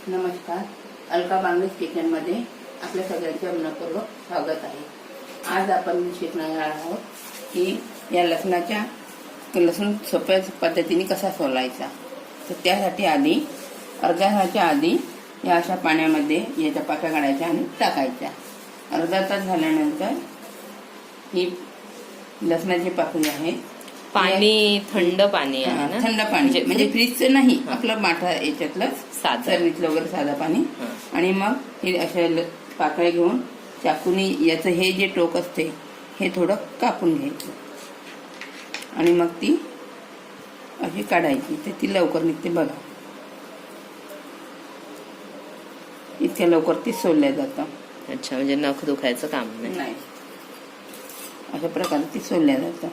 नमस्कार, अलका बांगडेज किचनमध्ये आपल्या सगळ्यांचे मनपूर्वक स्वागत आहे। आज आपण शिकणार आहोत की या लसूण सोप्या पद्धतीने कसा सोलायचा। तर त्यासाठी आधी अर्ध्या तासाच्या आधी या अशा पाण्यामध्ये याच्या पाकळ्या काढायच्या आणि टाकायच्या। अर्धा तास झाल्यानंतर ही लसणाची पाकळी आहे, पाणी थंड पाणी आहे ना, थंड पाणी म्हणजे फ्रीजचं नाही, आपलं माठा याच्यातलं सर्विसलं वगैरे साधं पाणी। आणि मग हे अशा पाकळ्या घेऊन चाकूनी याचं हे जे टोक असते हे थोडं कापून घ्यायचं आणि मग ती अशी काढायची, तर ती लवकर निघते बघा। इतक्या लवकर ती सोलल्या जातं। अच्छा, म्हणजे नख दुखायचं काम नाही। अशा प्रकारे ती सोलल्या जातं।